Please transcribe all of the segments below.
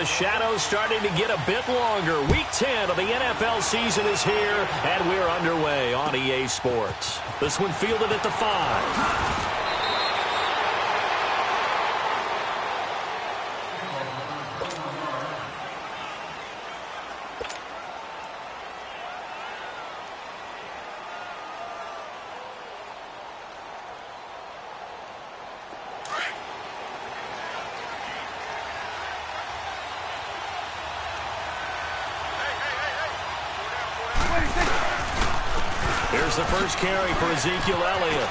the shadows starting to get a bit longer. Week 10 of the NFL season is here, and we're underway on EA Sports. This one fielded at the 5. Here's the first carry for Ezekiel Elliott.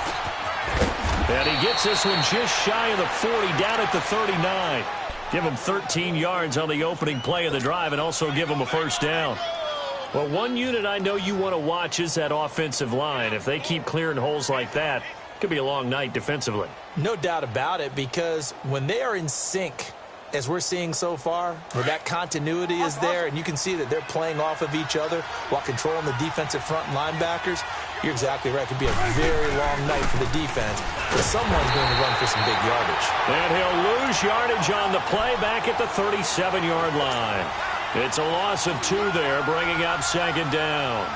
And he gets this one just shy of the 40, down at the 39. Give him 13 yards on the opening play of the drive and also give him a first down. Well, one unit I know you want to watch is that offensive line. If they keep clearing holes like that, it could be a long night defensively. No doubt about it, because when they are in sync, as we're seeing so far, where that continuity is there, and you can see that they're playing off of each other while controlling the defensive front linebackers, you're exactly right. It could be a very long night for the defense, but someone's going to run for some big yardage. And he'll lose yardage on the play back at the 37-yard line. It's a loss of 2 there, bringing up second down.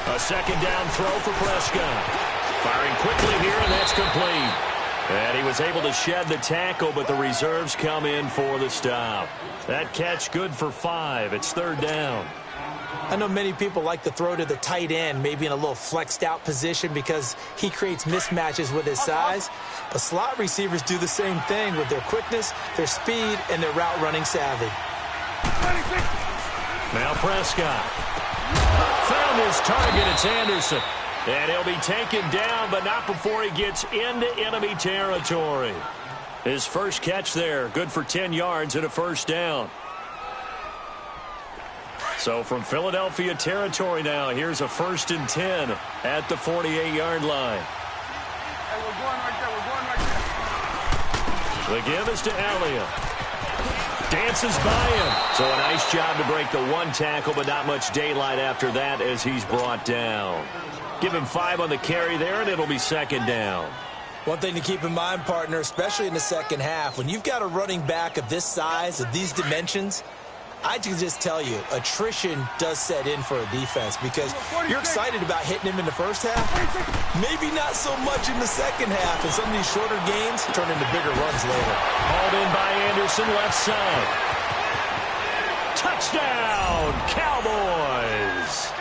A second down throw for Prescott. Firing quickly here, and that's complete. And he was able to shed the tackle, but the reserves come in for the stop. That catch good for 5. It's third down. I know many people like to throw to the tight end, maybe in a little flexed out position because he creates mismatches with his size. But slot receivers do the same thing with their quickness, their speed, and their route running savvy. Now Prescott. Found his target. It's Anderson. And he'll be taken down, but not before he gets into enemy territory. His first catch there, good for 10 yards and a first down. So from Philadelphia territory now, here's a 1st and 10 at the 48-yard line. Hey, we're going right there. The give is to Elliott. Dances by him. So a nice job to break the 1 tackle, but not much daylight after that as he's brought down. Give him 5 on the carry there, and it'll be second down. One thing to keep in mind, partner, especially in the second half, when you've got a running back of this size, of these dimensions, I can just tell you, attrition does set in for a defense because you're excited about hitting him in the first half. Maybe not so much in the second half, and some of these shorter gains turn into bigger runs later. Hauled in by Anderson, left side. Touchdown, Cowboys!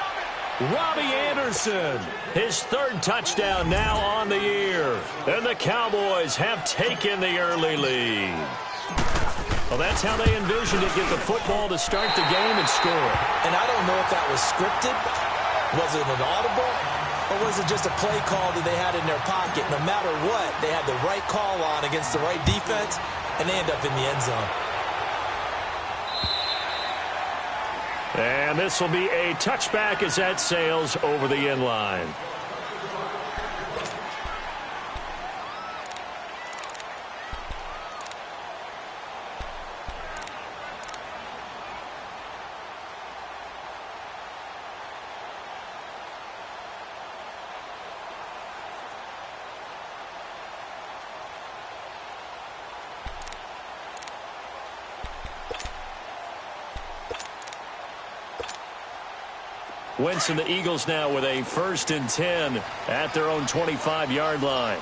Robbie Anderson, his 3rd touchdown now on the year. And the Cowboys have taken the early lead. Well, that's how they envisioned it, get the football to start the game and score. And I don't know if that was scripted. Was it an audible? Or was it just a play call that they had in their pocket? No matter what, they had the right call on against the right defense, and they end up in the end zone. And this will be a touchback as that sails over the end line. Wentz and the Eagles now with a 1st and 10 at their own 25-yard line.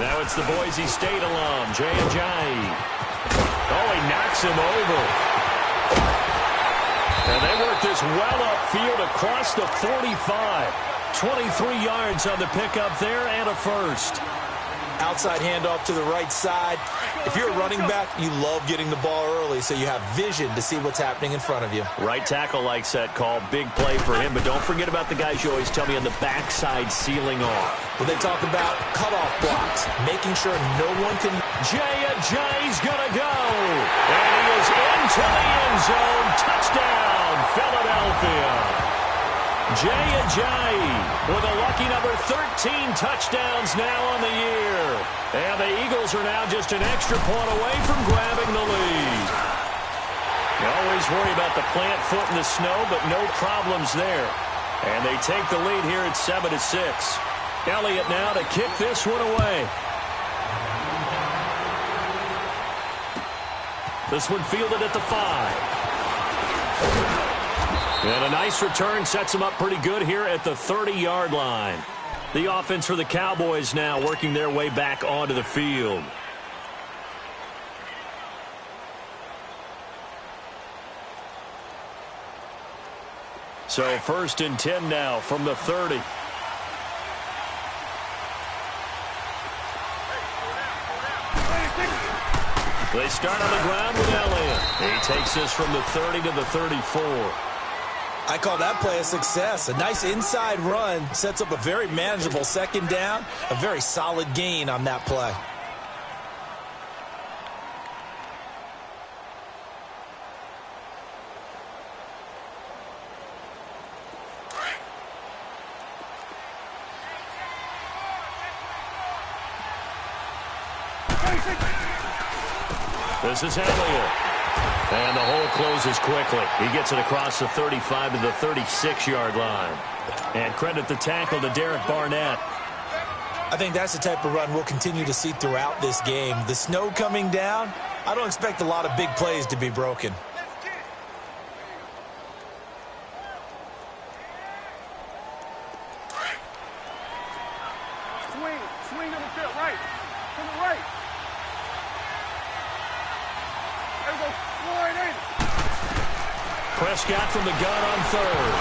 Now it's the Boise State alum, Jay Ajayi. Oh, he knocks him over. And they work this well upfield across the 45. 23 yards on the pickup there and a first. Outside handoff to the right side. If you're a running back, you love getting the ball early so you have vision to see what's happening in front of you. Right tackle likes that call. Big play for him. But don't forget about the guys you always tell me on the backside sealing off. When they talk about cutoff blocks, making sure no one can... Jay Ajayi's going to go. And he is into the end zone. Touchdown, Philadelphia. Ajayi with a lucky number 13 touchdowns now on the year. And the Eagles are now just an extra point away from grabbing the lead. You always worry about the plant foot in the snow, but no problems there. And they take the lead here at 7-6. Elliott now to kick this one away. This one fielded at the 5. And a nice return sets them up pretty good here at the 30-yard line. The offense for the Cowboys now working their way back onto the field. So 1st and 10 now from the 30. They start on the ground with Elliott. He takes this from the 30 to the 34. I call that play a success. A nice inside run sets up a very manageable 2nd down. A very solid gain on that play. This is Elliott. And the hole closes quickly. He gets it across the 35 to the 36-yard line. And credit the tackle to Derek Barnett. I think that's the type of run we'll continue to see throughout this game. The snow coming down, I don't expect a lot of big plays to be broken. Swing to the field, right. To the right. There we go. Floyd in. Prescott from the gun on 3rd.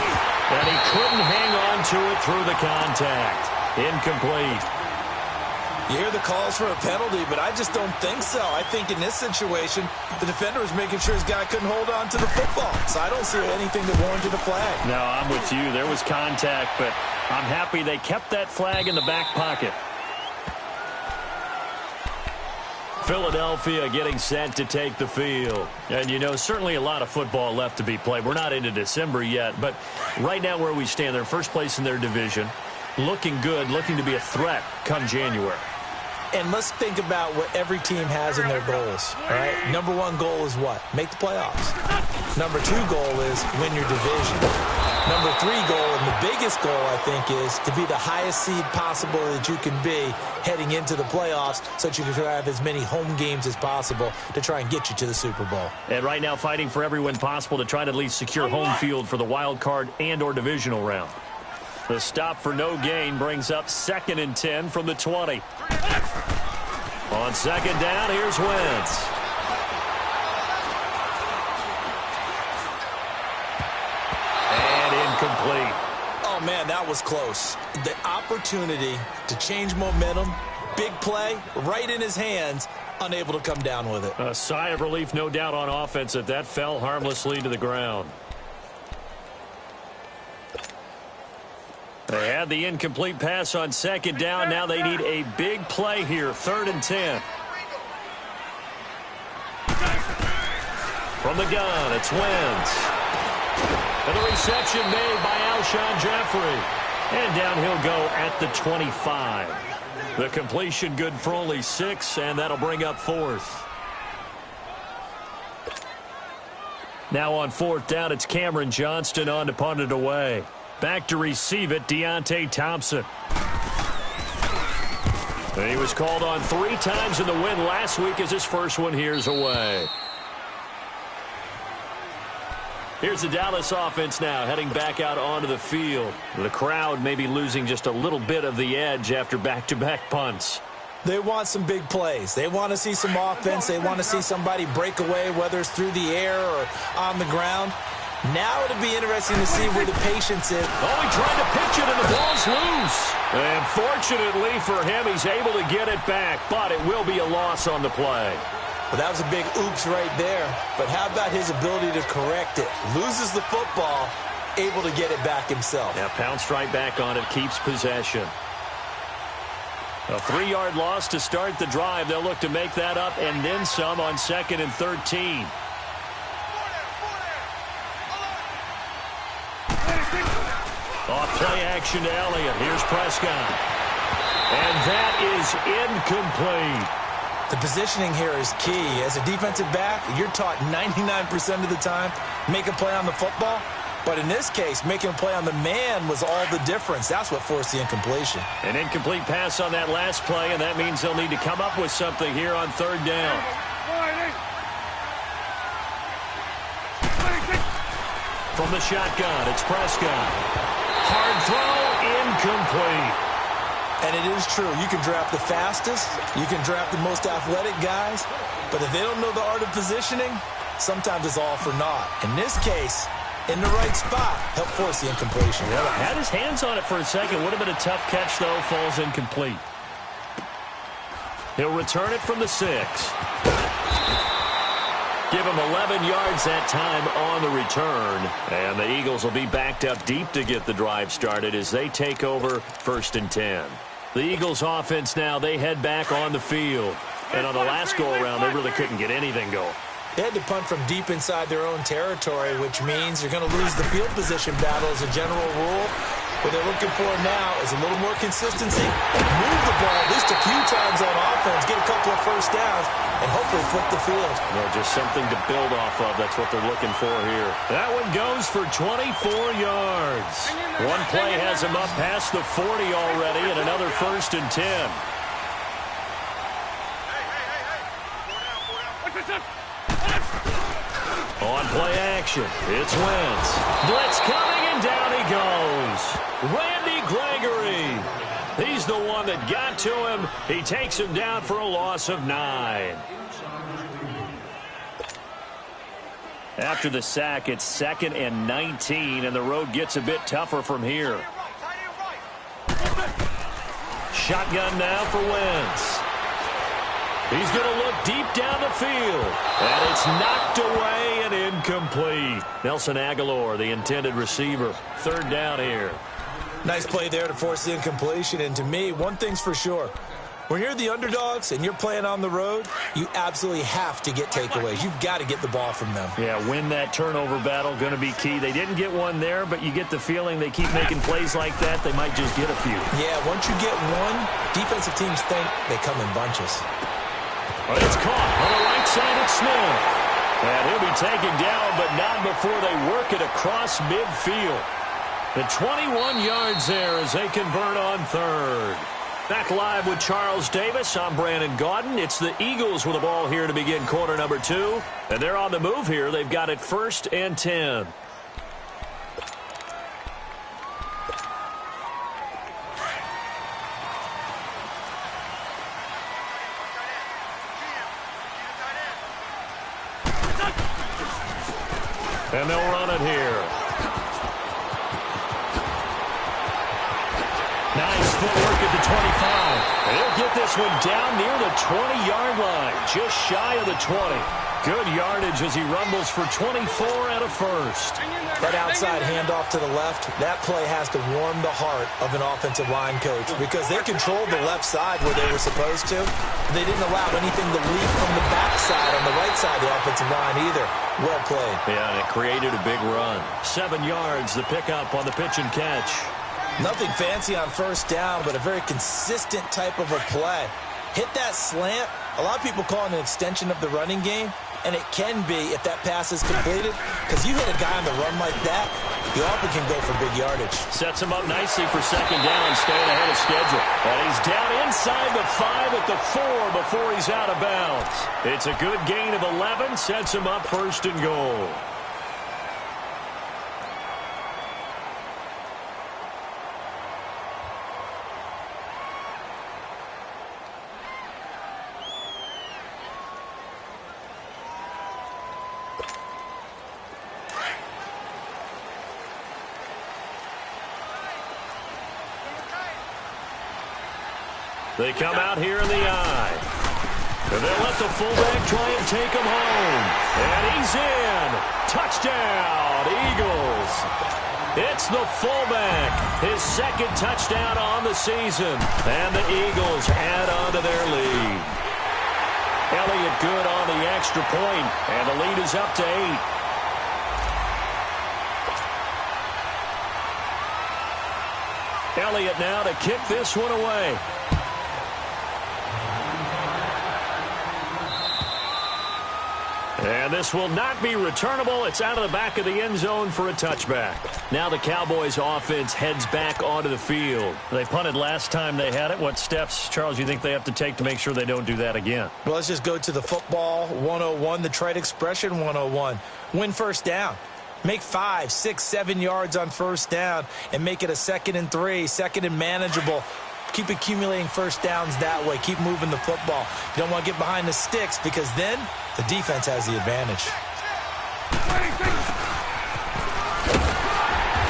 And he couldn't hang on to it through the contact. Incomplete. You hear the calls for a penalty, but I just don't think so. I think in this situation, the defender was making sure his guy couldn't hold on to the football. So I don't see anything that warranted a flag. No, I'm with you. There was contact, but I'm happy they kept that flag in the back pocket. Philadelphia getting set to take the field. And, you know, certainly a lot of football left to be played. We're not into December yet, but right now where we stand, they're first place in their division. Looking good, looking to be a threat come January. And let's think about what every team has in their goals. All right? Number 1 goal is what? Make the playoffs. Number 2 goal is win your division. Number 3 goal, and the biggest goal, I think, is to be the highest seed possible that you can be heading into the playoffs so that you can have as many home games as possible to try and get you to the Super Bowl. And right now fighting for every win possible to try to at least secure home field for the wild card and or divisional round. The stop for no gain brings up 2nd and 10 from the 20. On 2nd down, here's Wentz. Incomplete. Oh, man, that was close. The opportunity to change momentum, big play, right in his hands, unable to come down with it. A sigh of relief, no doubt, on offense that fell harmlessly to the ground. They had the incomplete pass on 2nd down. Now they need a big play here, 3rd and 10. From the gun, it's Wentz. And the reception made by Alshon Jeffrey. And down he'll go at the 25. The completion good for only 6, and that'll bring up 4th. Now on 4th down, it's Cameron Johnston on to punt it away. Back to receive it, Deontay Thompson. And he was called on 3 times in the win last week as his first one here's away. Here's the Dallas offense now heading back out onto the field. The crowd may be losing just a little bit of the edge after back-to-back punts. They want some big plays. They want to see some offense. They want to see somebody break away, whether it's through the air or on the ground. Now it'll be interesting to see where the patience is. Oh, he tried to pitch it, and the ball's loose. And fortunately for him, he's able to get it back, but it will be a loss on the play. Well, that was a big oops right there. But how about his ability to correct it? Loses the football, able to get it back himself. Yeah, pounced right back on it, keeps possession. A 3-yard loss to start the drive. They'll look to make that up and then some on 2nd and 13. Play action to Elliott. Here's Prescott. And that is incomplete. The positioning here is key. As a defensive back, you're taught 99% of the time, make a play on the football. But in this case, making a play on the man was all the difference. That's what forced the incompletion. An incomplete pass on that last play, and that means they'll need to come up with something here on third down. From the shotgun, it's Prescott. Hard throw, incomplete. And it is true. You can draft the fastest. You can draft the most athletic guys. But if they don't know the art of positioning, sometimes it's all for naught. In this case, in the right spot, help force the incompletion. Yeah, had his hands on it for a second. Would have been a tough catch, though. Falls incomplete. He'll return it from the 6. Give him 11 yards that time on the return. And the Eagles will be backed up deep to get the drive started as they take over 1st and 10. The Eagles offense now, they head back on the field. And on the last go-around, they really couldn't get anything going. They had to punt from deep inside their own territory, which means you're going to lose the field position battle as a general rule. What they're looking for now is a little more consistency. Move the ball at least a few times on offense, get a couple of first downs, and hopefully flip the field. Yeah, just something to build off of. That's what they're looking for here. That one goes for 24 yards. One play has him up past the 40 already, and another 1st and 10. On play action, it's Wentz. Blitz coming, and down he goes. Randy Gregory. He's the one that got to him. He takes him down for a loss of 9. After the sack, it's 2nd and 19, and the road gets a bit tougher from here. Shotgun now for Wentz. He's going to look deep down the field. And it's knocked away and incomplete. Nelson Aguilar, the intended receiver. 3rd down here. Nice play there to force the incompletion. And to me, one thing's for sure. When you're the underdogs and you're playing on the road, you absolutely have to get takeaways. You've got to get the ball from them. Yeah, win that turnover battle, going to be key. They didn't get one there, but you get the feeling they keep making plays like that, they might just get a few. Yeah, once you get one, defensive teams think they come in bunches. Well, it's caught on the right side of Smith. And he'll be taken down, but not before they work it across midfield. The 21 yards there as they convert on 3rd. Back live with Charles Davis. I'm Brandon Gaudin. It's the Eagles with the ball here to begin quarter number 2. And they're on the move here. They've got it 1st and 10. And they'll run it here. Nice footwork at the 25. And he'll get this one down near the 20-yard line, just shy of the 20. Good yardage as he rumbles for 24 and a 1st. That outside handoff to the left, that play has to warm the heart of an offensive line coach because they controlled the left side where they were supposed to. They didn't allow anything to leak from the backside on the right side of the offensive line either. Well played. Yeah, and it created a big run. 7 yards, the pickup on the pitch and catch. Nothing fancy on 1st down, but a very consistent type of a play. Hit that slant. A lot of people call it an extension of the running game, and it can be if that pass is completed, because you hit a guy on the run like that, you often can go for big yardage. Sets him up nicely for 2nd down, staying ahead of schedule. And he's down inside the 5 at the 4 before he's out of bounds. It's a good gain of 11, sets him up 1st and goal. They come out here in the eye. And they'll let the fullback try and take him home. And he's in. Touchdown, Eagles. It's the fullback. His 2nd touchdown on the season. And the Eagles add on to their lead. Elliott good on the extra point. And the lead is up to 8. Elliott now to kick this one away. And this will not be returnable. It's out of the back of the end zone for a touchback. Now the Cowboys offense heads back onto the field. They punted last time they had it. What steps, Charles, you think they have to take to make sure they don't do that again? Well, let's just go to the football 101, the trade expression 101. Win first down. Make 5, 6, 7 yards on first down and make it a 2nd and 3, 2nd and manageable. Keep accumulating first downs that way. Keep moving the football. You don't want to get behind the sticks because then the defense has the advantage.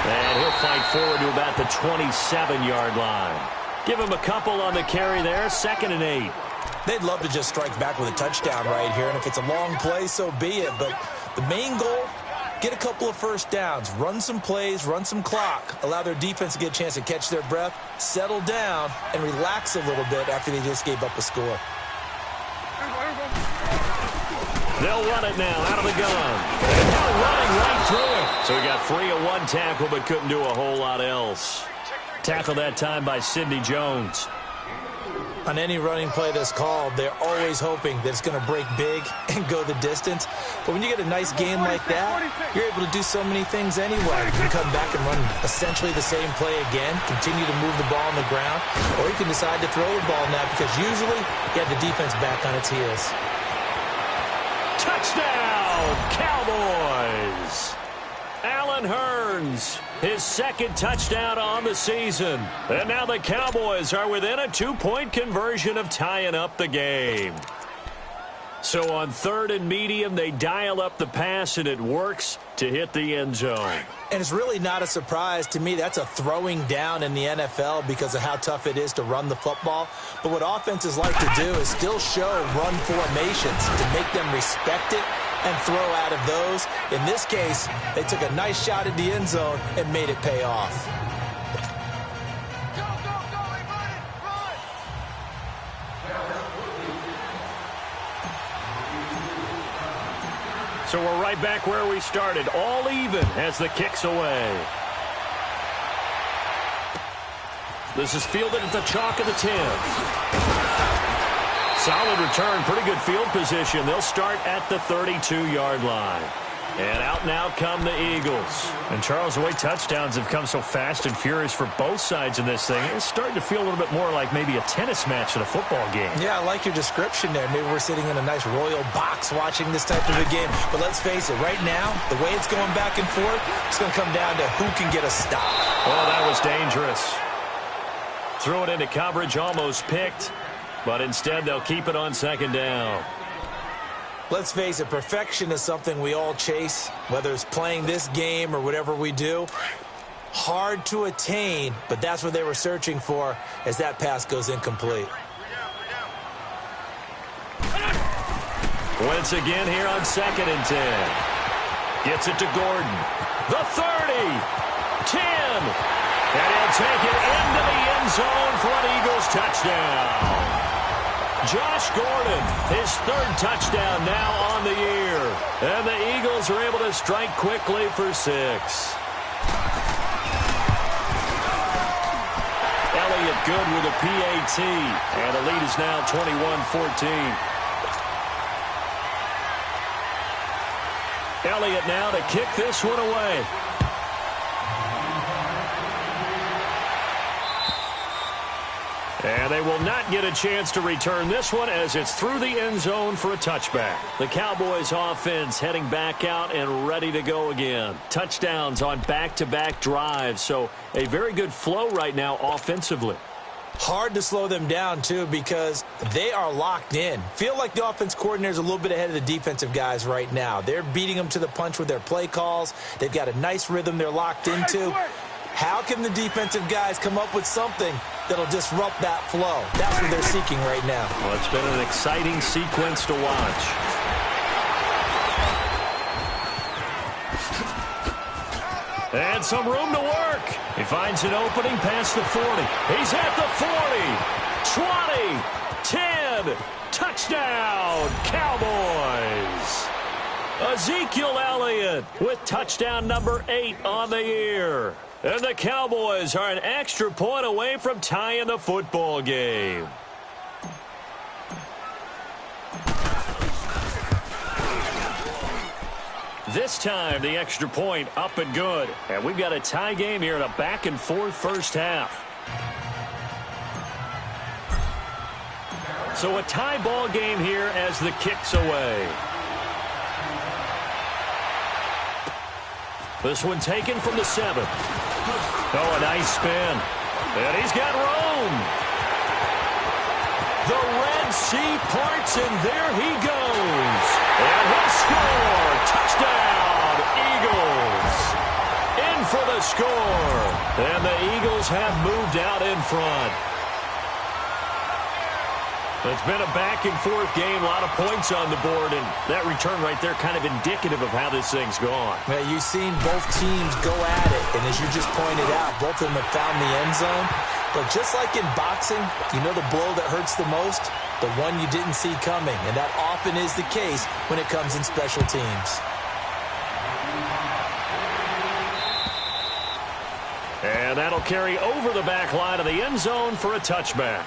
And he'll fight forward to about the 27-yard line. Give him a couple on the carry there, 2nd and 8. They'd love to just strike back with a touchdown right here, and if it's a long play, so be it. But the main goal, get a couple of first downs, run some plays, run some clock, allow their defense to get a chance to catch their breath, settle down, and relax a little bit after they just gave up a score. They'll run it now out of the gun. And now running right through it. So he got free of one tackle but couldn't do a whole lot else. Tackled that time by Sidney Jones. On any running play that's called, they're always hoping that it's going to break big and go the distance. But when you get a nice game like that, you're able to do so many things anyway. You can come back and run essentially the same play again, continue to move the ball on the ground, or you can decide to throw the ball now because usually you have the defense back on its heels. Touchdown, Cowboys! Allen Hurns, his 2nd touchdown on the season. And now the Cowboys are within a 2-point conversion of tying up the game. So on 3rd and medium, they dial up the pass, and it works to hit the end zone. And it's really not a surprise to me. That's a throwing down in the NFL because of how tough it is to run the football. But what offenses like to do is still show run formations to make them respect it and throw out of those. In this case, they took a nice shot at the end zone and made it pay off. So we're right back where we started, all even as the kick's away. This is fielded at the chalk of the 10. Solid return, pretty good field position. They'll start at the 32-yard line. And out now come the Eagles. And, Charles, the way touchdowns have come so fast and furious for both sides in this thing, it's starting to feel a little bit more like maybe a tennis match than a football game. Yeah, I like your description there. Maybe we're sitting in a nice royal box watching this type of a game. But let's face it, right now, the way it's going back and forth, it's going to come down to who can get a stop. Oh, that was dangerous. Threw it into coverage, almost picked. But instead, they'll keep it on 2nd down. Let's face it, perfection is something we all chase, whether it's playing this game or whatever we do. Hard to attain, but that's what they were searching for as that pass goes incomplete. Once again here on 2nd and 10. Gets it to Gordon. The 30, 10. And he'll take it into the end zone for an Eagles touchdown. Josh Gordon, his 3rd touchdown now on the year. And the Eagles are able to strike quickly for 6. Elliott good with a PAT. And the lead is now 21-14. Elliott now to kick this one away. And they will not get a chance to return this one as it's through the end zone for a touchback. The Cowboys offense heading back out and ready to go again. Touchdowns on back-to-back drives, so a very good flow right now offensively. Hard to slow them down, too, because they are locked in. Feel like the offense coordinator is a little bit ahead of the defensive guys right now. They're beating them to the punch with their play calls. They've got a nice rhythm they're locked into. How can the defensive guys come up with something that'll disrupt that flow? That's what they're seeking right now. Well, it's been an exciting sequence to watch. And some room to work. He finds an opening past the 40. He's at the 40, 20, 10. Touchdown, Cowboys. Ezekiel Elliott with touchdown number 8 on the year. And the Cowboys are an extra point away from tying the football game. This time, the extra point up and good. And we've got a tie game here in a back-and-forth first half. So a tie ball game here as the kick's away. This one taken from the 7. Oh, a nice spin. And he's got room. The Red Sea parts, and there he goes. And he'll score. Touchdown, Eagles. In for the score. And the Eagles have moved out in front. It's been a back-and-forth game, a lot of points on the board, and that return right there kind of indicative of how this thing's gone. Well, you've seen both teams go at it, and as you just pointed out, both of them have found the end zone. But just like in boxing, you know the blow that hurts the most? The one you didn't see coming, and that often is the case when it comes in special teams. And that'll carry over the back line of the end zone for a touchback.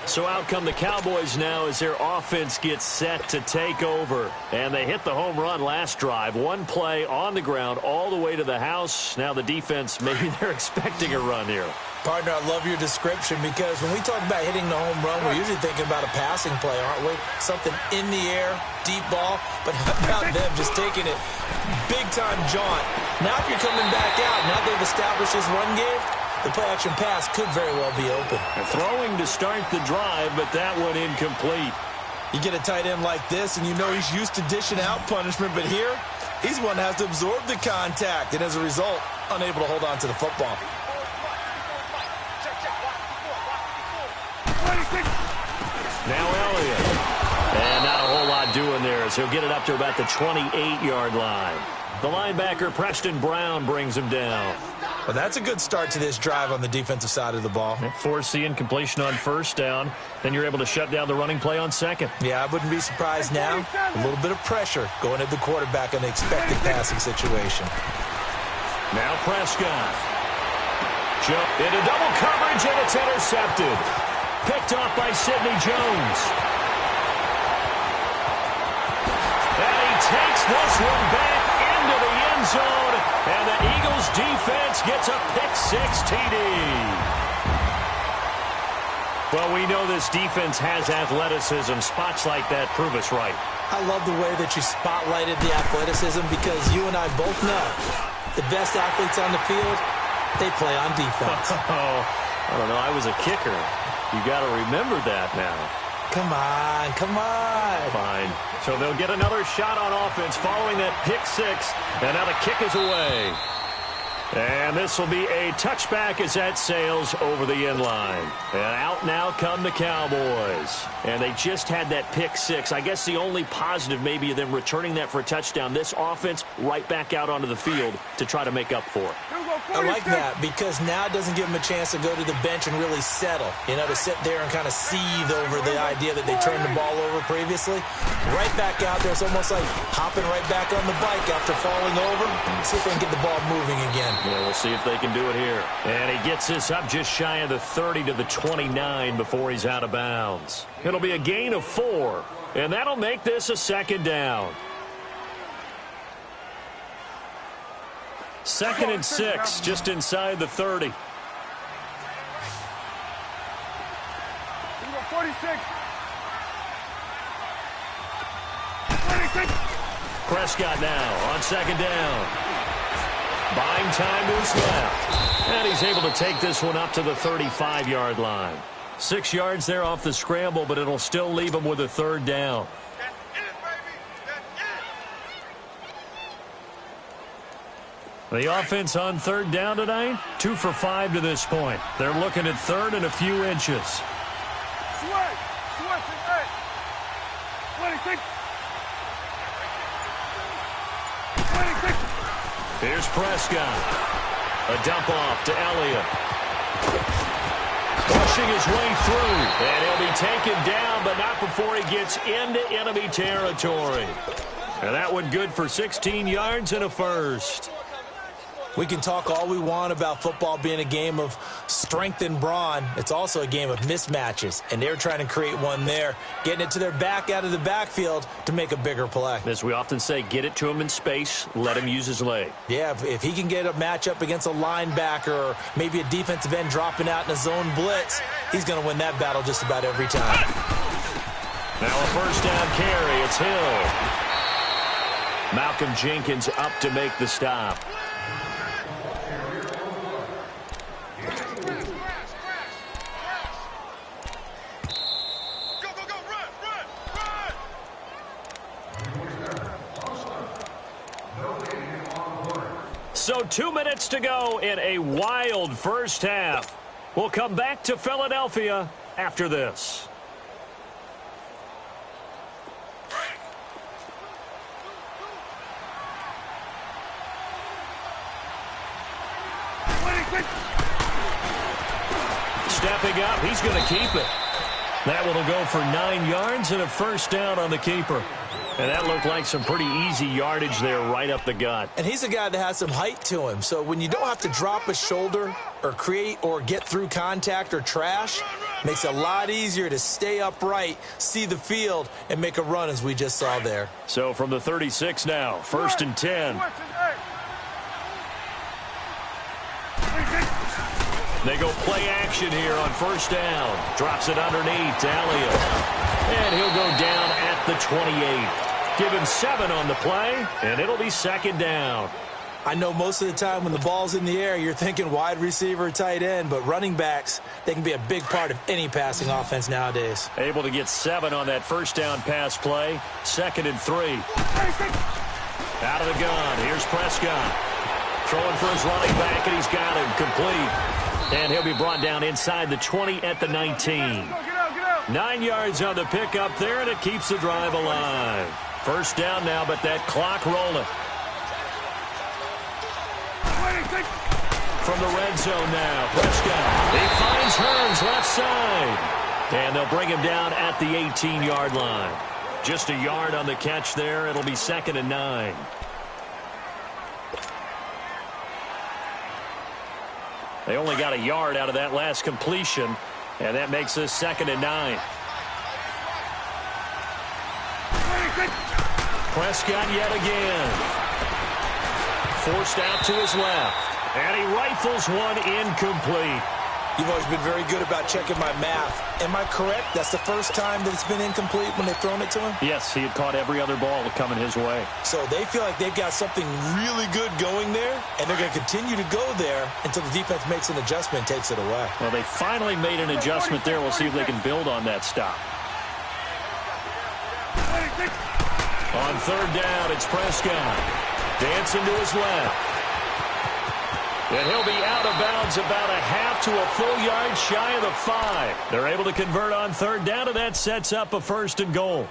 So out come the Cowboys now as their offense gets set to take over. And they hit the home run last drive. One play on the ground all the way to the house. Now the defense, maybe they're expecting a run here. Partner, I love your description because when we talk about hitting the home run, we're usually thinking about a passing play, aren't we? Something in the air, deep ball. But how about them just taking it big-time jaunt? Now if you're coming back out, now they've established this run game, the play-action pass could very well be open. Throwing to start the drive, but that one incomplete. You get a tight end like this, and you know he's used to dishing out punishment, but here, he's one that has to absorb the contact, and as a result, unable to hold on to the football. Now Elliott. And not a whole lot doing there as he'll get it up to about the 28-yard line. The linebacker, Preston Brown, brings him down. Well, that's a good start to this drive on the defensive side of the ball. Force the incompletion on first down. Then you're able to shut down the running play on second. Yeah, I wouldn't be surprised now. A little bit of pressure going at the quarterback in the expected passing situation. Now Prescott. Jump into double coverage, and it's intercepted. Picked off by Sidney Jones. And he takes this one back into the end zone, and the Eagles defense gets a pick-6 TD. Well, we know this defense has athleticism. Spots like that prove us right. I love the way that you spotlighted the athleticism because you and I both know the best athletes on the field, they play on defense. Oh, I don't know. I was a kicker. You got to remember that now. Come on, come on. Fine. So they'll get another shot on offense following that pick-6, and now the kick is away. And this will be a touchback as that sails over the end line. And out now come the Cowboys. And they just had that pick-6. I guess the only positive maybe of them returning that for a touchdown. This offense right back out onto the field to try to make up for it. I like that because now it doesn't give them a chance to go to the bench and really settle. You know, to sit there and kind of seethe over the idea that they turned the ball over previously. Right back out there. It's almost like hopping right back on the bike after falling over. See if they can get the ball moving again. Yeah, we'll see if they can do it here. And he gets this up just shy of the 30 to the 29 before he's out of bounds. It'll be a gain of 4, and that'll make this a second down. 2nd and 6, just inside the 30. 46. Prescott now on 2nd down. Buying time to his left. And he's able to take this one up to the 35-yard line. 6 yards there off the scramble, but it'll still leave him with a 3rd down. The offense on 3rd down tonight, 2 for 5 to this point. They're looking at 3rd and a few inches. Switch, 26. 26. Here's Prescott. A dump off to Elliott. Pushing his way through. And he'll be taken down, but not before he gets into enemy territory. And that one good for 16 yards and a first. We can talk all we want about football being a game of strength and brawn. It's also a game of mismatches, and they're trying to create one there, getting it to their back out of the backfield to make a bigger play. As we often say, get it to him in space, let him use his leg. Yeah, if he can get a matchup against a linebacker or maybe a defensive end dropping out in a zone blitz, he's going to win that battle just about every time. Now a first down carry. It's Hill. Malcolm Jenkins up to make the stop. So 2 minutes to go in a wild first half. We'll come back to Philadelphia after this. Stepping up, he's going to keep it. That one will go for 9 yards and a first down on the keeper. And that looked like some pretty easy yardage there right up the gut. And he's a guy that has some height to him. So when you don't have to drop a shoulder or create or get through contact or trash, makes it a lot easier to stay upright, see the field, and make a run as we just saw there. So from the 36 now, first and 10. They go play action here on first down. Drops it underneath to Elliott. And he'll go down at the 28. Give him 7 on the play, and it'll be second down. I know most of the time when the ball's in the air, you're thinking wide receiver, tight end, but running backs, they can be a big part of any passing offense nowadays. Able to get 7 on that first down pass play. Second and 3. Out of the gun. Here's Prescott. Throwing for his running back, and he's got him complete. And he'll be brought down inside the 20 at the 19. 9 yards on the pickup there, and it keeps the drive alive. First down now, but that clock rolling. From the red zone now, Prescott. He finds Hearns left side. And they'll bring him down at the 18-yard line. Just a yard on the catch there. It'll be second and 9. They only got a yard out of that last completion, and that makes this second and 9. Prescott yet again. Forced out to his left, and he rifles one incomplete. You've always been very good about checking my math. Am I correct? That's the first time that it's been incomplete when they've thrown it to him? Yes, he had caught every other ball coming his way. So they feel like they've got something really good going there, and they're going to continue to go there until the defense makes an adjustment and takes it away. Well, they finally made an adjustment there. We'll see if they can build on that stop. On third down, it's Prescott. Dancing to his left. And he'll be out of bounds about a half to a full yard shy of the 5. They're able to convert on third down, and that sets up a first and goal.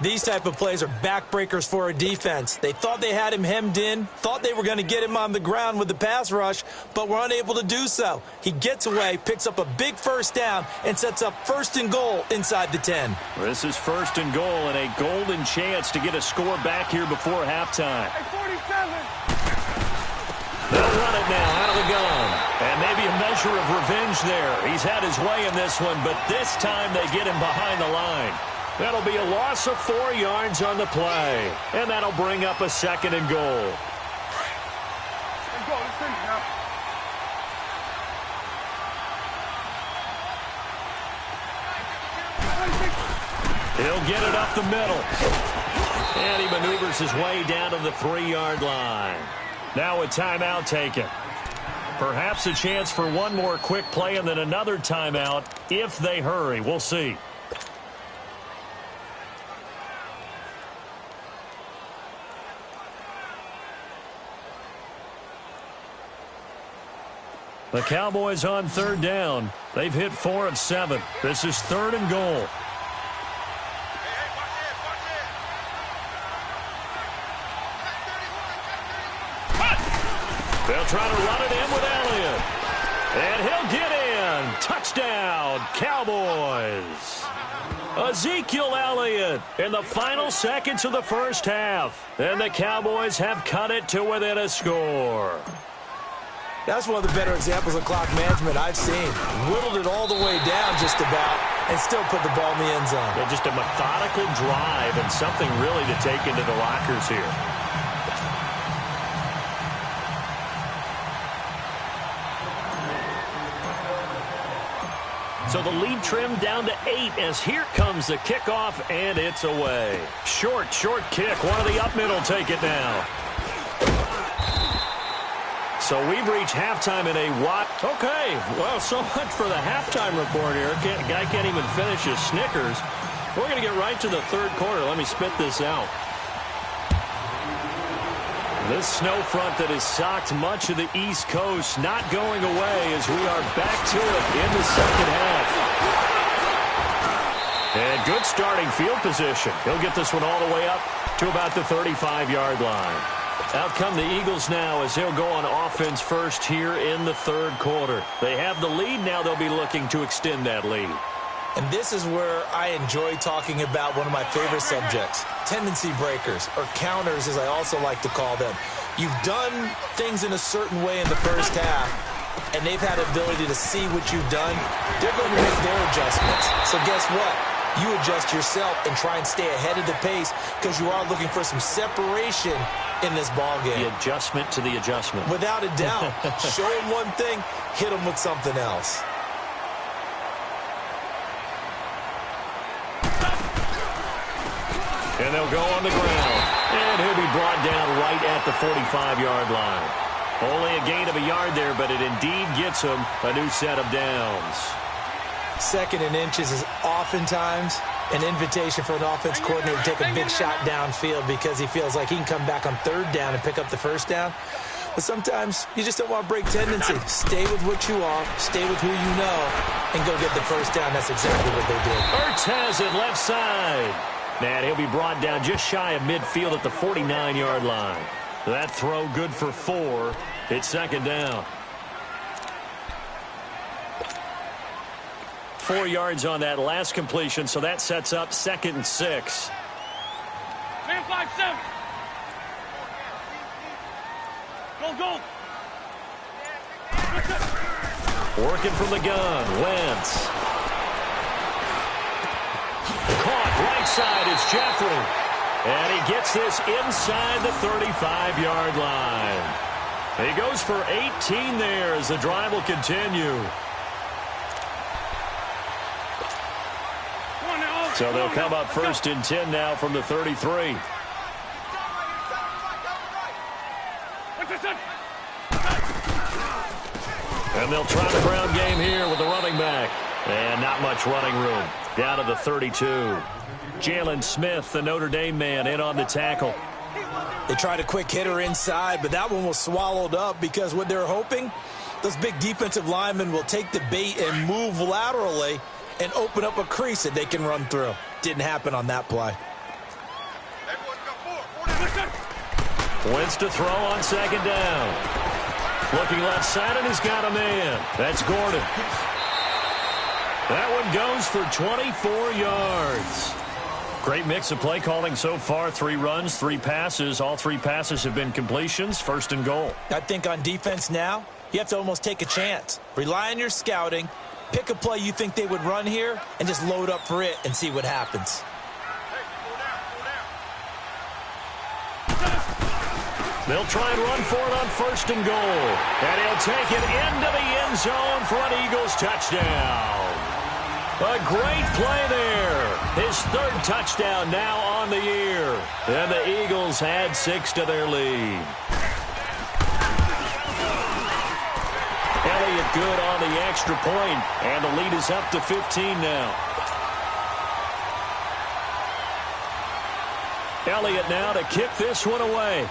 These type of plays are backbreakers for a defense. They thought they had him hemmed in, thought they were going to get him on the ground with the pass rush, but were unable to do so. He gets away, picks up a big first down, and sets up first and goal inside the 10. This is first and goal and a golden chance to get a score back here before halftime. They'll run it now out of the gun. And maybe a measure of revenge there. He's had his way in this one, but this time they get him behind the line. That'll be a loss of 4 yards on the play. And that'll bring up a second and goal. He'll get it up the middle. And he maneuvers his way down to the 3-yard line. Now a timeout taken. Perhaps a chance for one more quick play and then another timeout if they hurry. We'll see. The Cowboys on third down. They've hit 4 of 7. This is third and goal. They'll try to run it in with Elliott. And he'll get in. Touchdown, Cowboys. Ezekiel Elliott in the final seconds of the first half. And the Cowboys have cut it to within a score. That's one of the better examples of clock management I've seen. Whittled it all the way down just about and still put the ball in the end zone. Yeah, just a methodical drive and something really to take into the lockers here. So the lead trimmed down to 8 as here comes the kickoff, and it's away. Short kick. One of the up middle take it now. So we've reached halftime in a what? Okay, well, so much for the halftime report here. Guy can't even finish his Snickers. We're going to get right to the third quarter. Let me spit this out. This snow front that has socked much of the East Coast not going away as we are back to it in the second half. And good starting field position. He'll get this one all the way up to about the 35-yard line. Out come the Eagles now as they'll go on offense first here in the third quarter. They have the lead. Now they'll be looking to extend that lead. And this is where I enjoy talking about one of my favorite subjects, tendency breakers, or counters as I also like to call them. You've done things in a certain way in the first half, and they've had ability to see what you've done. They're going to make their adjustments. So guess what? You adjust yourself and try and stay ahead of the pace because you are looking for some separation in this ball game. The adjustment to the adjustment. Without a doubt. Show them one thing, hit them with something else. And they'll go on the ground. And he'll be brought down right at the 45-yard line. Only a gain of a yard there, but it indeed gets him a new set of downs. Second and inches is oftentimes an invitation for an offense coordinator to take a big shot downfield because he feels like he can come back on third down and pick up the first down. But sometimes you just don't want to break tendency. Stay with what you are, stay with who you know, and go get the first down. That's exactly what they did. Ertz has it left side. And he'll be brought down just shy of midfield at the 49-yard line. That throw good for 4. It's second down. 4 yards on that last completion, so that sets up 2nd and 6. Man 5-7. Go. Working from the gun, Wentz. Caught right side is Jeffrey. And he gets this inside the 35-yard line. He goes for 18 there as the drive will continue. So they'll come up 1st and 10 now from the 33. And they'll try the ground game here with the running back. And not much running room. Down to the 32. Jalen Smith, the Notre Dame man, in on the tackle. They tried a quick hitter inside, but that one was swallowed up because what they're hoping, those big defensive linemen will take the bait and move laterally and open up a crease that they can run through. Didn't happen on that play. Wentz to throw on second down. Looking left side, and he's got a man. That's Gordon. That one goes for 24 yards. Great mix of play calling so far. 3 runs, 3 passes. All 3 passes have been completions. 1st and goal. I think on defense now, you have to almost take a chance. Rely on your scouting. Pick a play you think they would run here and just load up for it and see what happens. They'll try and run for it on 1st and goal. And he'll take it into the end zone for an Eagles touchdown. A great play there. His 3rd touchdown now on the year. And the Eagles add 6 to their lead. Elliott good on the extra point, and the lead is up to 15 now. Elliott now to kick this one away.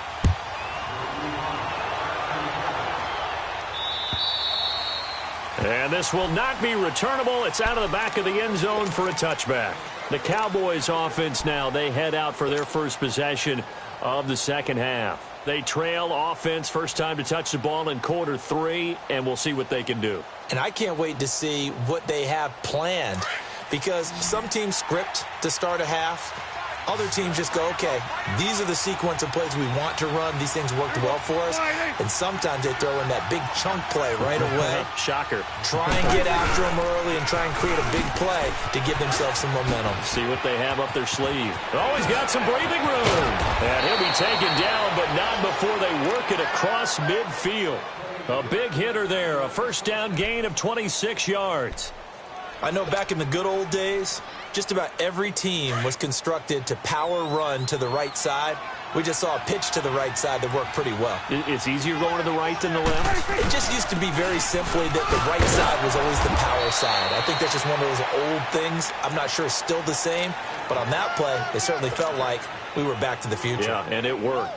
And this will not be returnable. It's out of the back of the end zone for a touchback. The Cowboys offense now, they head out for their first possession of the second half. They trail offense, first time to touch the ball in quarter 3, and we'll see what they can do. And I can't wait to see what they have planned because some teams script to start a half. Other teams just go, okay, these are the sequence of plays we want to run. These things worked well for us. And sometimes they throw in that big chunk play right away. Shocker. Try and get after them early and try and create a big play to give themselves some momentum. See what they have up their sleeve. Oh, he's got some breathing room. And he'll be taken down, but not before they work it across midfield. A big hitter there, a first down gain of 26 yards. I know back in the good old days, just about every team was constructed to power run to the right side. We just saw a pitch to the right side that worked pretty well. It's easier going to the right than the left? It just used to be very simply that the right side was always the power side. I think that's just one of those old things. I'm not sure it's still the same, but on that play, it certainly felt like we were back to the future. Yeah, and it worked.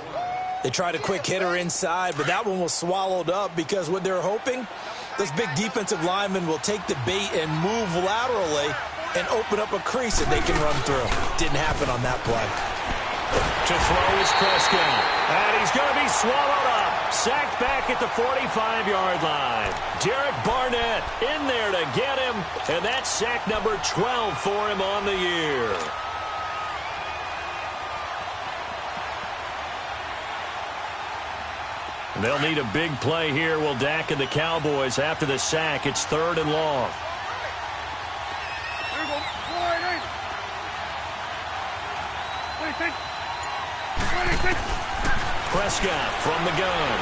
They tried a quick hitter inside, but that one was swallowed up because what they're hoping, those big defensive linemen will take the bait and move laterally and open up a crease that they can run through. Didn't happen on that play. To throw is Prescott. And he's going to be swallowed up. Sacked back at the 45-yard line. Derek Barnett in there to get him. And that's sack number 12 for him on the year. They'll need a big play here, will Dak and the Cowboys. After the sack, it's 3rd and long. There you go. 26. Prescott from the gun.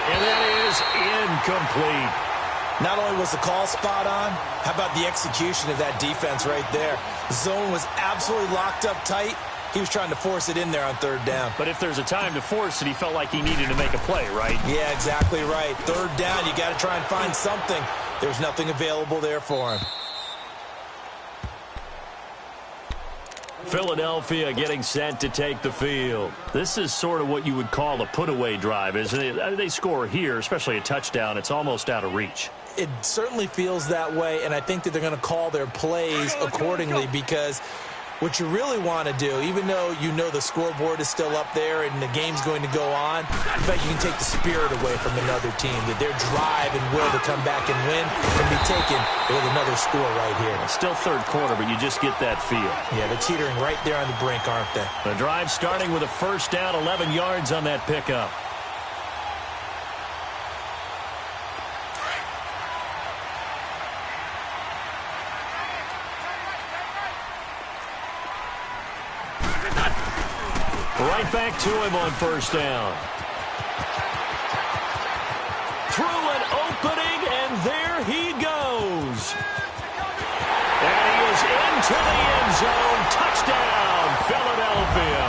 And that is incomplete. Not only was the call spot on, how about the execution of that defense right there? The zone was absolutely locked up tight. He was trying to force it in there on 3rd down. But if there's a time to force it, he felt like he needed to make a play, right? Yeah, exactly right. 3rd down, you got to try and find something. There's nothing available there for him. Philadelphia getting set to take the field. This is sort of what you would call a put-away drive, isn't it? They score here, especially a touchdown. It's almost out of reach. It certainly feels that way, and I think that they're going to call their plays accordingly because what you really want to do, even though you know the scoreboard is still up there and the game's going to go on, in fact, you can take the spirit away from another team, that their drive and will to come back and win can be taken with another score right here. Still 3rd quarter, but you just get that feel. Yeah, they're teetering right there on the brink, aren't they? The drive starting with a first down, 11 yards on that pickup. Right back to him on first down. Through an opening, and there he goes. And he is into the end zone. Touchdown, Philadelphia.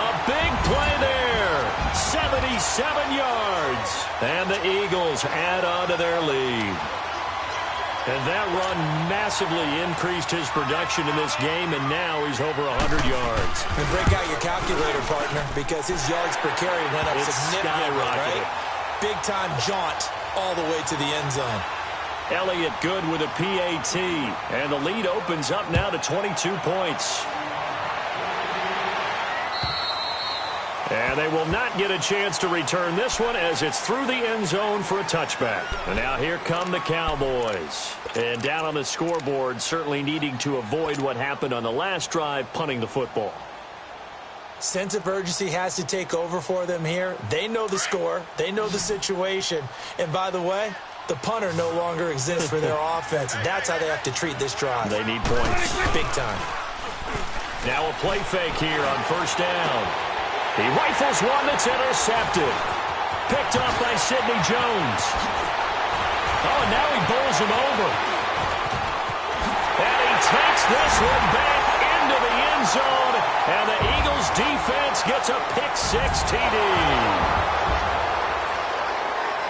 A big play there. 77 yards. And the Eagles add on to their lead. And that run massively increased his production in this game, and now he's over 100 yards. And break out your calculator, partner, because his yards per carry went up significantly, right? Big-time jaunt all the way to the end zone. Elliott good with a PAT, and the lead opens up now to 22 points. And they will not get a chance to return this one as it's through the end zone for a touchback. And now here come the Cowboys. And down on the scoreboard, certainly needing to avoid what happened on the last drive, punting the football. Sense of urgency has to take over for them here. They know the score. They know the situation. And by the way, the punter no longer exists for their offense. That's how they have to treat this drive. They need points. Big time. Now a play fake here on first down. He rifles one that's intercepted. Picked off by Sidney Jones. Oh, and now he bowls him over. And he takes this one back into the end zone. And the Eagles defense gets a pick-6 TD.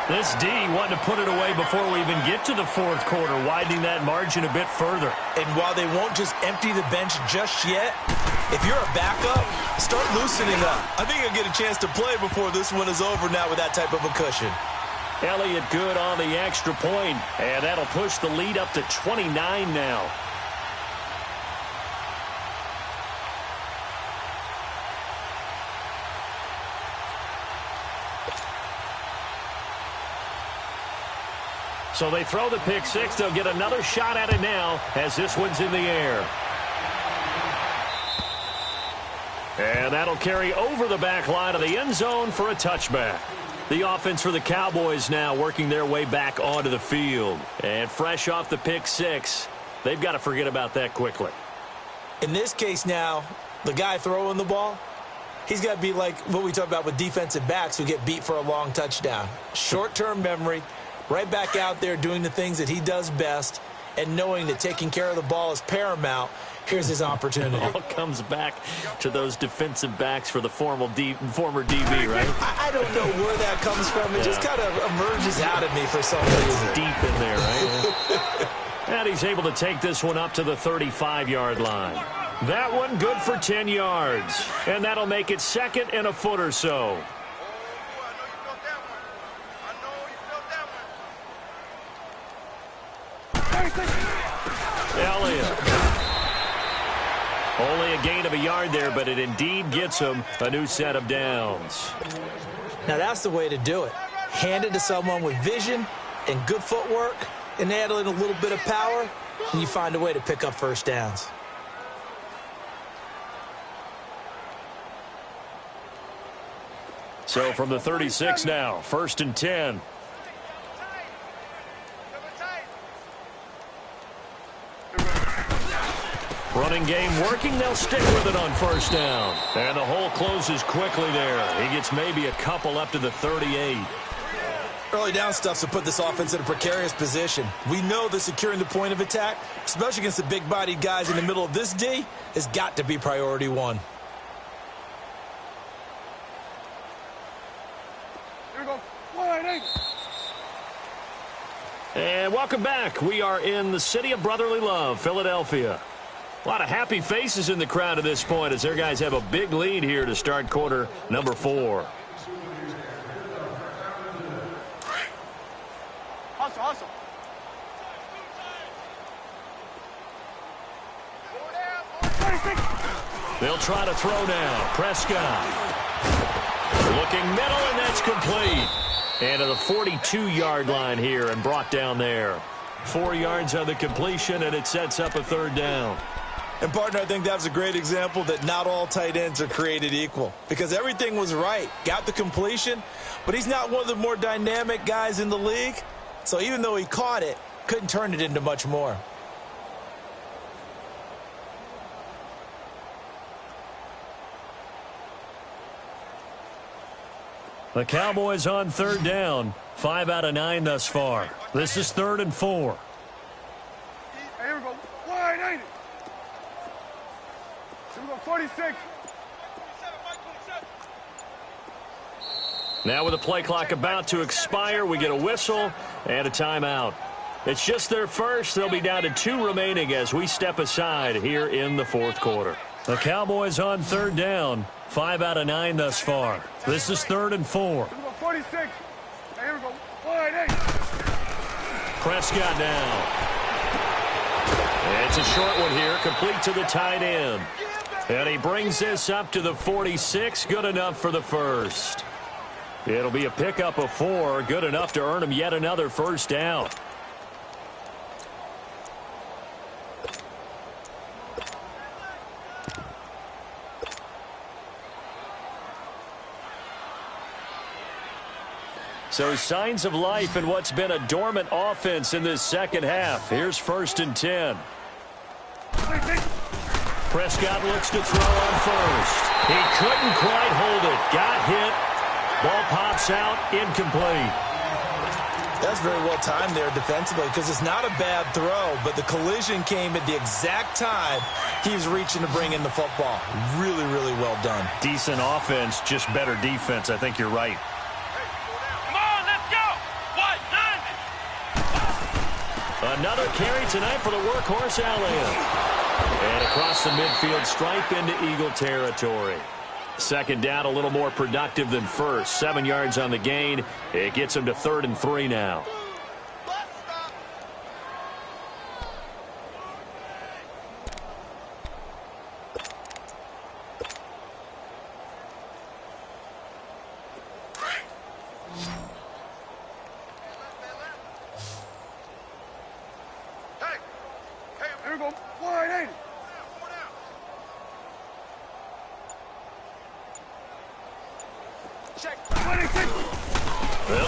This D wanting to put it away before we even get to the 4th quarter, widening that margin a bit further. And while they won't just empty the bench just yet, if you're a backup, start loosening up. I think you'll get a chance to play before this one is over now with that type of a cushion. Elliott good on the extra point, and that'll push the lead up to 29 now. So they throw the pick six. They'll get another shot at it now as this one's in the air. And that'll carry over the back line of the end zone for a touchback. The offense for the Cowboys now working their way back onto the field. And fresh off the pick six, they've got to forget about that quickly. In this case now, the guy throwing the ball, he's got to be like what we talk about with defensive backs who get beat for a long touchdown. Short-term memory, right back out there doing the things that he does best, and knowing that taking care of the ball is paramount. Here's his opportunity. It all comes back to those defensive backs for the former DB, right? I don't know where that comes from. It just kind of emerges out of me for some reason. Deep in there, right? And he's able to take this one up to the 35-yard line. That one good for 10 yards. And that'll make it second and a foot or so. Elliott. Only a gain of a yard there, but it indeed gets him a new set of downs. Now that's the way to do it. Hand it to someone with vision and good footwork, and add in a little bit of power, and you find a way to pick up first downs. So from the 36 now, 1st and 10. Running game working. They'll stick with it on first down. And the hole closes quickly there. He gets maybe a couple up to the 38. Early down stuff to put this offense in a precarious position. We know that securing the point of attack, especially against the big-bodied guys in the middle of this D, has got to be priority one. Here we go. Wide eight. And welcome back. We are in the city of brotherly love, Philadelphia. A lot of happy faces in the crowd at this point as their guys have a big lead here to start quarter number 4. Hustle, hustle. They'll try to throw now. Prescott. Looking middle, and that's complete. And to the 42-yard line here and brought down there. 4 yards on the completion, and it sets up a 3rd down. And, partner, I think that was a great example that not all tight ends are created equal. Because everything was right. Got the completion, but he's not one of the more dynamic guys in the league. So even though he caught it, couldn't turn it into much more. The Cowboys on 3rd down. 5 out of 9 thus far. This is 3rd and 4. Hey, here we go. Wide eight. Here we go. 46. Now with the play clock about to expire, we get a whistle and a timeout. It's just their first. They'll be down to 2 remaining as we step aside here in the 4th quarter. The Cowboys on 3rd down. 5 out of 9 thus far. This is 3rd and 4. Here we go. 46. Hey, here we go. Wide eight. Prescott down. It's a short one here, complete to the tight end. And he brings this up to the 46, good enough for the first. It'll be a pickup of 4, good enough to earn him yet another first down. So signs of life in what's been a dormant offense in this second half. Here's 1st and 10. Prescott looks to throw on first. He couldn't quite hold it. Got hit. Ball pops out. Incomplete. That's very well timed there defensively because it's not a bad throw, but the collision came at the exact time he was reaching to bring in the football. Really, really well done. Decent offense, just better defense. I think you're right. Another carry tonight for the workhorse Elliott. And across the midfield stripe into Eagle territory. 2nd down, a little more productive than first. 7 yards on the gain. It gets him to 3rd and 3 now. They'll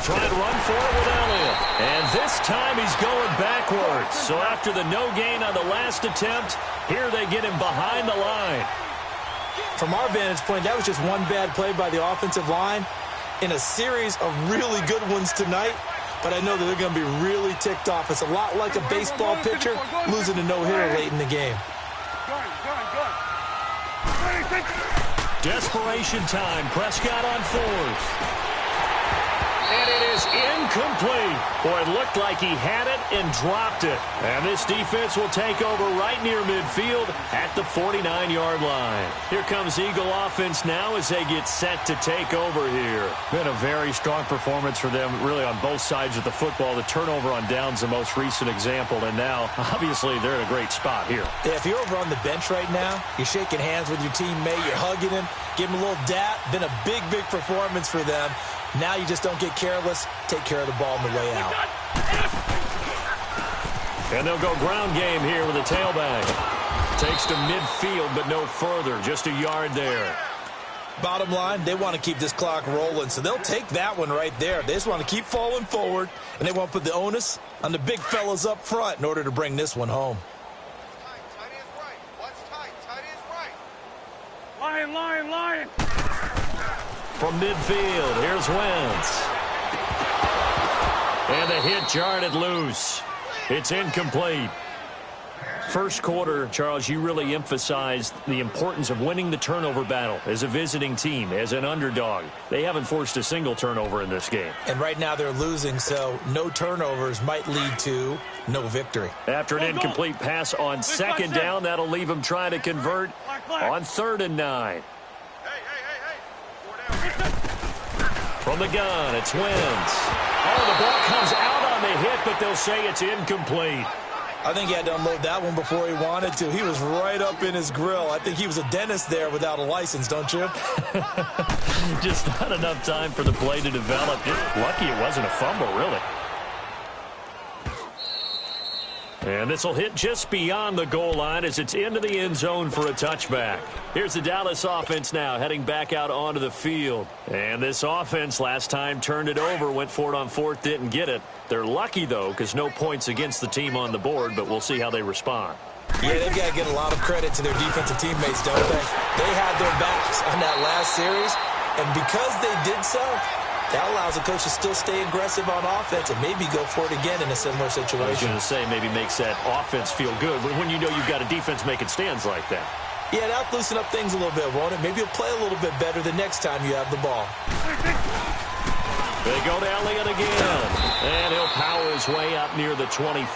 try and run for it with Elliott. And this time he's going backwards. So after the no gain on the last attempt, here they get him behind the line. From our vantage point, that was just one bad play by the offensive line in a series of really good ones tonight. But I know that they're going to be really ticked off. It's a lot like a baseball pitcher losing a no-hitter late in the game. Desperation time. Prescott on fourth. And it is incomplete. Boy, it looked like he had it and dropped it. And this defense will take over right near midfield at the 49-yard line. Here comes Eagle offense now as they get set to take over here. Been a very strong performance for them, really, on both sides of the football. The turnover on downs, the most recent example. And now, obviously, they're in a great spot here. Yeah, if you're over on the bench right now, you're shaking hands with your teammate, you're hugging him, give him a little dap. Been a big, big performance for them. Now you just don't get careless. Take care of the ball on the way out. And they'll go ground game here with a tailback. Takes to midfield, but no further. Just a yard there. Bottom line, they want to keep this clock rolling, so they'll take that one right there. They just want to keep falling forward, and they want to put the onus on the big fellas up front in order to bring this one home. Tight is right. What's tight? Tight is right. Lion. From midfield, here's Wentz. And the hit jarred loose. It's incomplete. First quarter, Charles, you really emphasized the importance of winning the turnover battle as a visiting team, as an underdog. They haven't forced a single turnover in this game. And right now they're losing, so no turnovers might lead to no victory. After an incomplete pass on second down, that'll leave them trying to convert on 3rd and 9. From the gun, it's Wentz. Oh, the ball comes out on the hit, but they'll say it's incomplete. I think he had to unload that one before he wanted to. He was right up in his grill. I think he was a dentist there without a license, don't you? Just not enough time for the play to develop. Lucky it wasn't a fumble, really. And this will hit just beyond the goal line as it's into the end zone for a touchback. Here's the Dallas offense now heading back out onto the field. And this offense last time turned it over, went for it on 4th, didn't get it. They're lucky, though, because no points against the team on the board, but we'll see how they respond. Yeah, they've got to get a lot of credit to their defensive teammates, don't they? They had their backs on that last series, and because they did so, that allows the coach to still stay aggressive on offense and maybe go for it again in a similar situation. I was going to say maybe makes that offense feel good when you know you've got a defense making stands like that. Yeah, that'll loosen up things a little bit, won't it? Maybe you'll play a little bit better the next time you have the ball. They go to Elliott again, and he'll power his way up near the 25.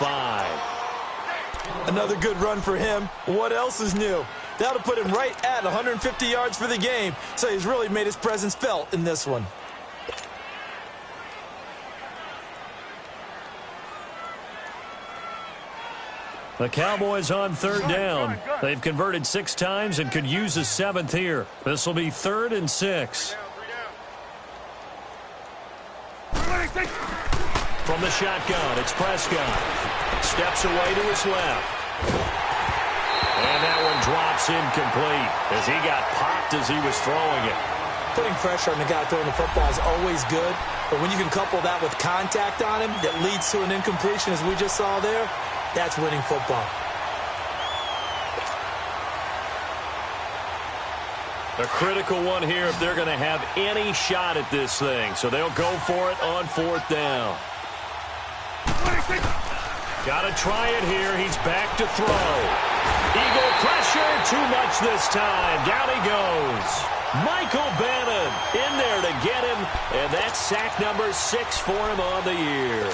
Another good run for him. What else is new? That'll put him right at 150 yards for the game, so he's really made his presence felt in this one. The Cowboys on 3rd down. They've converted 6 times and could use a 7th here. This will be 3rd and 6. From the shotgun, it's Prescott. Steps away to his left. And that one drops incomplete as he got popped as he was throwing it. Putting pressure on the guy throwing the football is always good, but when you can couple that with contact on him that leads to an incompletion as we just saw there, that's winning football. A critical one here if they're going to have any shot at this thing. So they'll go for it on 4th down. Got to try it here. He's back to throw. Eagle pressure. Too much this time. Down he goes. Michael Bannon in there to get him. And that's sack number 6 for him on the year.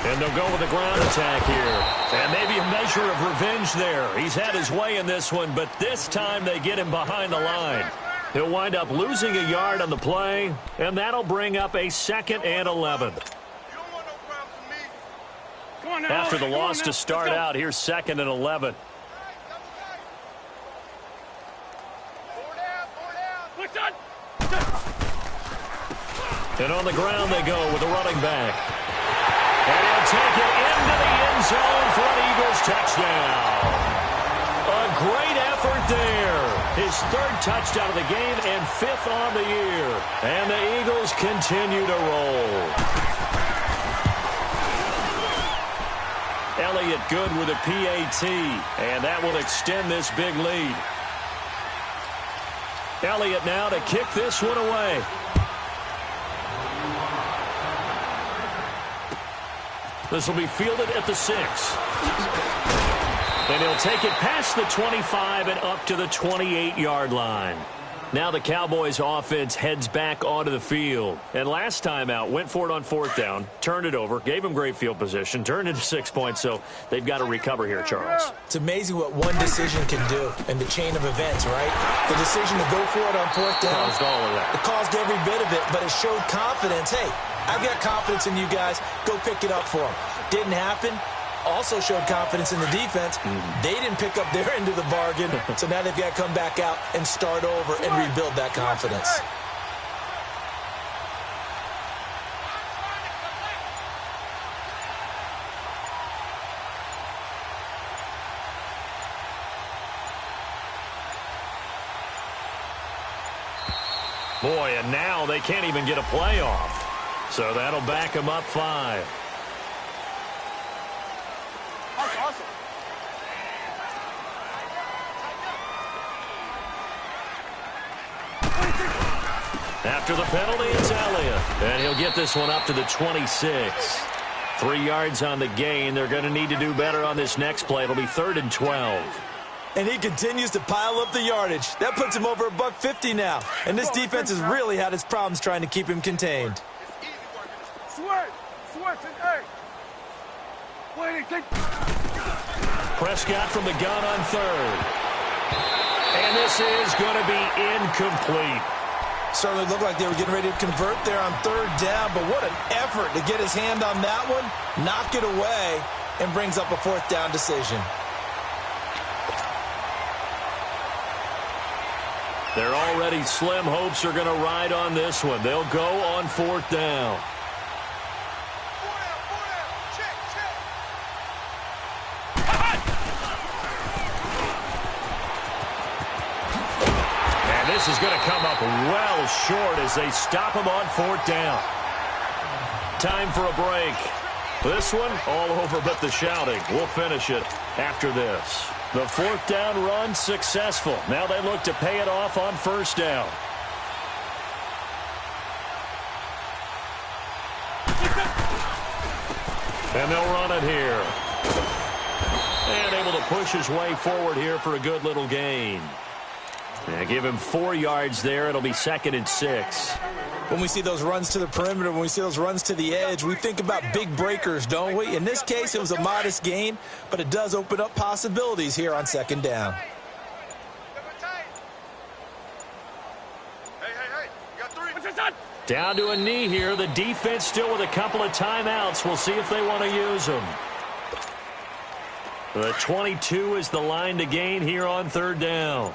And they'll go with a ground attack here. And maybe a measure of revenge there. He's had his way in this one, but this time they get him behind the line. He'll wind up losing a yard on the play, and that'll bring up a 2nd and 11. After the loss to start out, here's 2nd and 11. And on the ground they go with a running back. And he'll take it into the end zone for an Eagles touchdown. A great effort there. His third touchdown of the game and fifth on the year. And the Eagles continue to roll. Elliott good with a PAT, and that will extend this big lead. Elliott now to kick this one away. This will be fielded at the 6. And he'll take it past the 25 and up to the 28-yard line. Now the Cowboys offense heads back onto the field. And last time out, went for it on 4th down, turned it over, gave him great field position, turned it to 6 points, so they've got to recover here, Charles. It's amazing what one decision can do in the chain of events, right? The decision to go for it on 4th down. Caused all of that. It caused every bit of it, but it showed confidence. Hey, I've got confidence in you guys. Go pick it up for them. Didn't happen. Also showed confidence in the defense. They didn't pick up their end of the bargain, so now they've got to come back out and start over and rebuild that confidence. Boy, and now they can't even get a playoff. So that'll back them up 5. After the penalty, it's Elliott. And he'll get this one up to the 26. 3 yards on the gain. They're going to need to do better on this next play. It'll be 3rd and 12. And he continues to pile up the yardage. That puts him over $150 now. And this defense has really had its problems trying to keep him contained. Prescott from the gun on 3rd. And this is going to be incomplete. Certainly looked like they were getting ready to convert there on 3rd down, but what an effort to get his hand on that one, knock it away, and brings up a 4th down decision. They're already slim hopes are going to ride on this one. They'll go on 4th down. This is going to come up well short as they stop him on 4th down. Time for a break. This one all over but the shouting. We'll finish it after this. The 4th down run successful. Now they look to pay it off on 1st down. And they'll run it here. And able to push his way forward here for a good little gain. Yeah, give him 4 yards there. It'll be 2nd and 6. When we see those runs to the perimeter, when we see those runs to the edge, we think about big breakers, don't we? In this case, it was a modest gain, but it does open up possibilities here on 2nd down. Down to a knee here. The defense still with a couple of timeouts. We'll see if they want to use them. The 22 is the line to gain here on 3rd down.